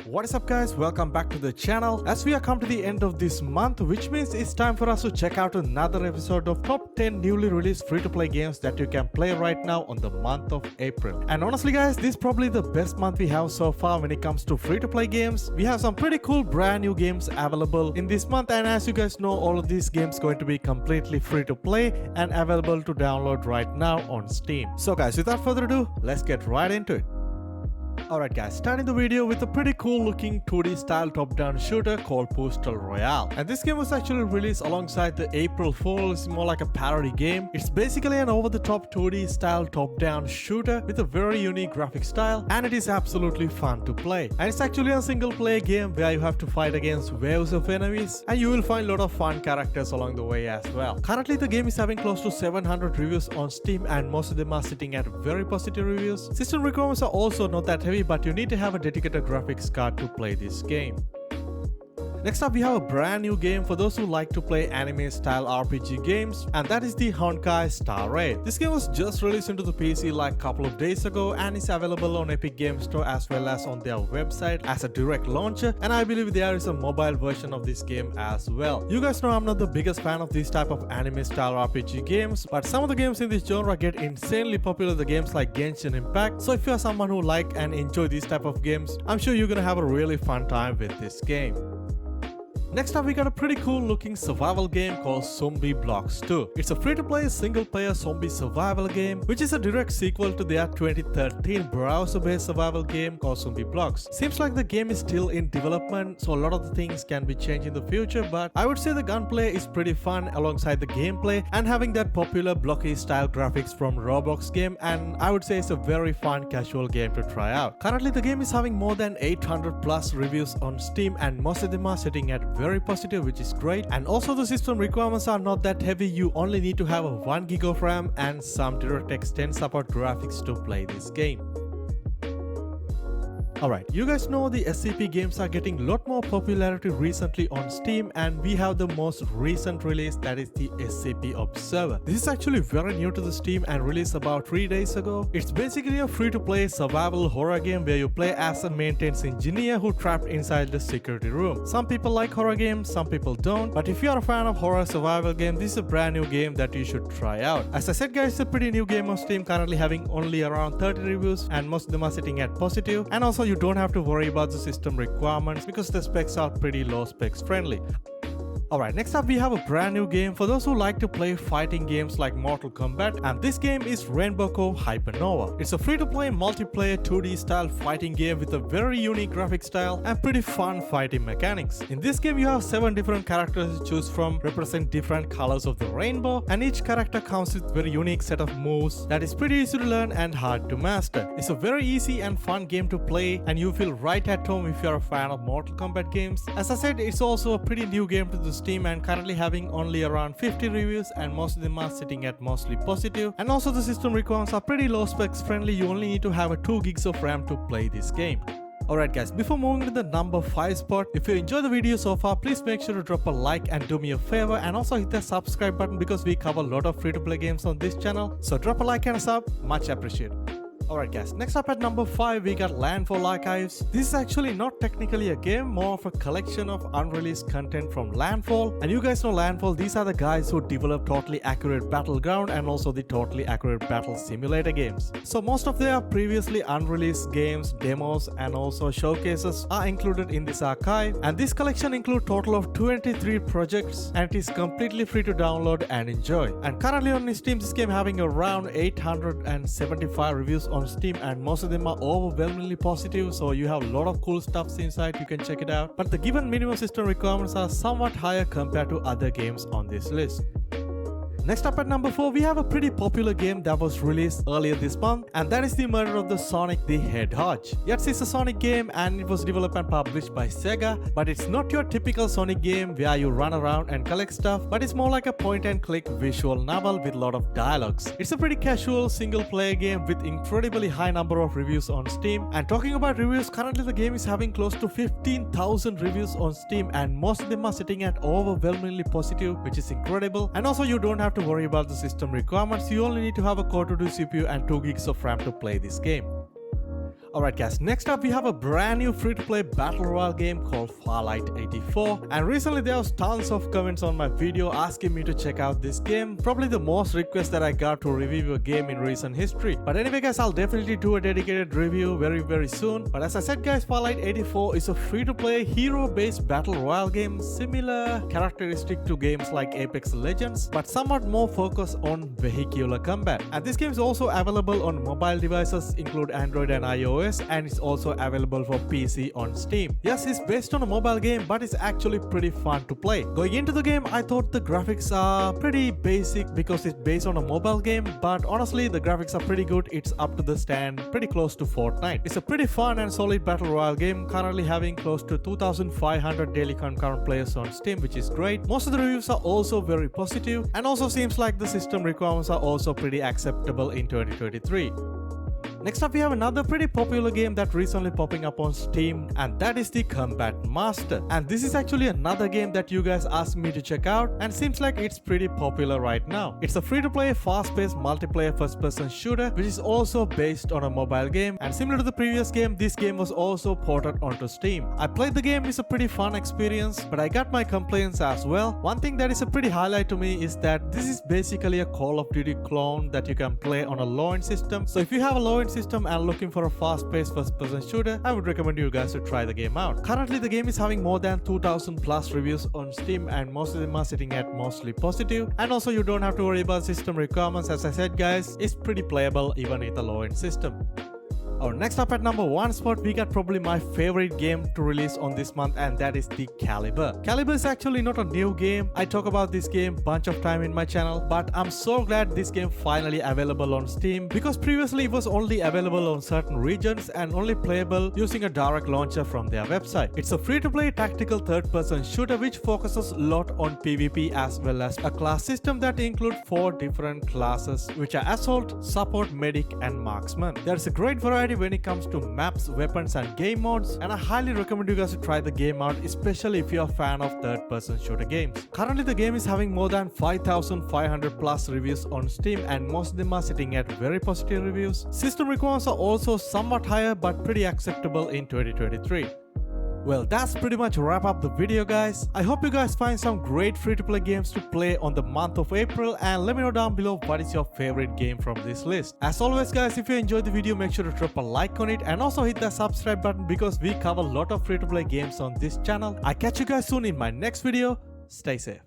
What is up guys, welcome back to the channel. As we are come to the end of this month, which means it's time for us to check out another episode of top 10 newly released free-to-play games that you can play right now on the month of April. And honestly guys, this is probably the best month we have so far when it comes to free-to-play games. We have some pretty cool brand new games available in this month, and as you guys know, all of these games going to be completely free-to-play and available to download right now on Steam. So guys, without further ado, let's get right into it. Alright guys, starting the video with a pretty cool looking 2D style top-down shooter called Postal Royale. And this game was actually released alongside the April Fool. It's more like a parody game. It's basically an over-the-top 2D style top-down shooter with a very unique graphic style, and it is absolutely fun to play. And it's actually a single player game where you have to fight against waves of enemies, and you will find a lot of fun characters along the way as well. Currently the game is having close to 700 reviews on Steam, and most of them are sitting at very positive reviews. System requirements are also not that heavy, but you need to have a dedicated graphics card to play this game. Next up, we have a brand new game for those who like to play anime style RPG games, and that is the Honkai Star Rail. This game was just released into the PC like a couple of days ago and is available on Epic Games Store as well as on their website as a direct launcher, and I believe there is a mobile version of this game as well. You guys know I'm not the biggest fan of this type of anime style RPG games, but some of the games in this genre get insanely popular, the games like Genshin Impact. So if you are someone who like and enjoy these type of games, I'm sure you're gonna have a really fun time with this game. Next up, we got a pretty cool looking survival game called Zombie Blocks 2. It's a free-to-play single-player zombie survival game, which is a direct sequel to their 2013 browser-based survival game called Zombie Blocks. Seems like the game is still in development, so a lot of the things can be changed in the future, but I would say the gunplay is pretty fun alongside the gameplay and having that popular blocky style graphics from Roblox game, and I would say it's a very fun casual game to try out. Currently the game is having more than 800 plus reviews on Steam, and most of them are sitting at very positive, which is great. And also the system requirements are not that heavy. You only need to have a 1 GB of RAM and some DirectX 10 support graphics to play this game. Alright, you guys know the SCP games are getting a lot more popularity recently on Steam, and we have the most recent release, that is the SCP Observer. This is actually very new to the Steam and released about 3 days ago. It's basically a free-to-play survival horror game where you play as a maintenance engineer who trapped inside the security room. Some people like horror games, some people don't, but if you are a fan of horror survival game, this is a brand new game that you should try out. As I said guys, it's a pretty new game on Steam, currently having only around 30 reviews, and most of them are sitting at positive, and also you don't have to worry about the system requirements because the specs are pretty low specs friendly. Alright, next up we have a brand new game for those who like to play fighting games like Mortal Kombat, and this game is Rainbow Cove Hypernova. It's a free-to-play multiplayer 2D style fighting game with a very unique graphic style and pretty fun fighting mechanics. In this game you have 7 different characters to choose from, represent different colors of the rainbow, and each character comes with very unique set of moves that is pretty easy to learn and hard to master. It's a very easy and fun game to play, and you feel right at home if you are a fan of Mortal Kombat games. As I said, it's also a pretty new game to the Steam and currently having only around 50 reviews, and most of them are sitting at mostly positive, and also the system requirements are pretty low specs friendly. You only need to have a 2 GB of RAM to play this game. Alright guys, before moving to the number 5 spot, if you enjoyed the video so far, please make sure to drop a like and do me a favor, and also hit the subscribe button because we cover a lot of free-to-play games on this channel, so drop a like and a sub, much appreciated. Alright guys, next up at number 5 we got Landfall Archives. This is actually not technically a game, more of a collection of unreleased content from Landfall. And you guys know Landfall, these are the guys who develop Totally Accurate Battleground and also the Totally Accurate Battle Simulator games. So most of their previously unreleased games, demos and also showcases are included in this archive, and this collection includes total of 23 projects, and it is completely free to download and enjoy. And currently on Steam this game having around 875 reviews on Steam, and most of them are overwhelmingly positive, so you have a lot of cool stuff inside. You can check it out, but the given minimum system requirements are somewhat higher compared to other games on this list. Next up at number 4 we have a pretty popular game that was released earlier this month, and that is the Murder of the Sonic the Hedgehog. Yes, it's a Sonic game and it was developed and published by Sega, but it's not your typical Sonic game where you run around and collect stuff, but it's more like a point and click visual novel with a lot of dialogues. It's a pretty casual single player game with incredibly high number of reviews on Steam, and talking about reviews, currently the game is having close to 15,000 reviews on Steam, and most of them are sitting at overwhelmingly positive, which is incredible. And also you don't have to worry about the system requirements. You only need to have a Core 2 CPU and 2 GB of RAM to play this game. Alright guys, next up we have a brand new free-to-play battle royale game called Fallout 84, and recently there was tons of comments on my video asking me to check out this game, probably the most request that I got to review a game in recent history. But anyway guys, I'll definitely do a dedicated review very soon. But as I said guys, Fallout 84 is a free-to-play hero-based battle royale game, similar characteristic to games like Apex Legends, but somewhat more focused on vehicular combat. And this game is also available on mobile devices include Android and iOS, and it's also available for PC on Steam. Yes, it's based on a mobile game, but it's actually pretty fun to play. Going into the game, I thought the graphics are pretty basic because it's based on a mobile game, but honestly the graphics are pretty good. It's up to the stand, pretty close to Fortnite. It's a pretty fun and solid battle royale game, currently having close to 2,500 daily concurrent players on Steam, which is great. Most of the reviews are also very positive, and also seems like the system requirements are also pretty acceptable in 2023. Next up we have another pretty popular game that recently popping up on Steam, and that is the Combat Master. And this is actually another game that you guys asked me to check out, and seems like it's pretty popular right now. It's a free-to-play, fast-paced multiplayer first-person shooter which is also based on a mobile game, and similar to the previous game, this game was also ported onto Steam. I played the game, it's a pretty fun experience, but I got my complaints as well. One thing that is a pretty highlight to me is that this is basically a Call of Duty clone that you can play on a low-end system. So if you have a low-end system and looking for a fast-paced first-person shooter, I would recommend you guys to try the game out. Currently the game is having more than 2,000 plus reviews on Steam, and most of them are sitting at mostly positive, and also you don't have to worry about system requirements. As I said guys, it's pretty playable even with a low-end system. Our next up at number 1 spot, we got probably my favorite game to release on this month, and that is the Caliber. Caliber is actually not a new game. I talk about this game bunch of time in my channel, but I'm so glad this game finally available on Steam, because previously it was only available on certain regions and only playable using a direct launcher from their website. It's a free-to-play tactical third-person shooter which focuses a lot on PvP as well as a class system that includes 4 different classes, which are Assault, Support, Medic and Marksman. There's a great variety when it comes to maps, weapons and game modes, and I highly recommend you guys to try the game out, especially if you're a fan of third-person shooter games. Currently the game is having more than 5,500 plus reviews on Steam, and most of them are sitting at very positive reviews. System requirements are also somewhat higher but pretty acceptable in 2023. Well, that's pretty much wrap up the video guys. I hope you guys find some great free-to-play games to play on the month of April, and let me know down below what is your favorite game from this list. As always guys, if you enjoyed the video, make sure to drop a like on it and also hit that subscribe button, because we cover a lot of free-to-play games on this channel. I'll catch you guys soon in my next video. Stay safe.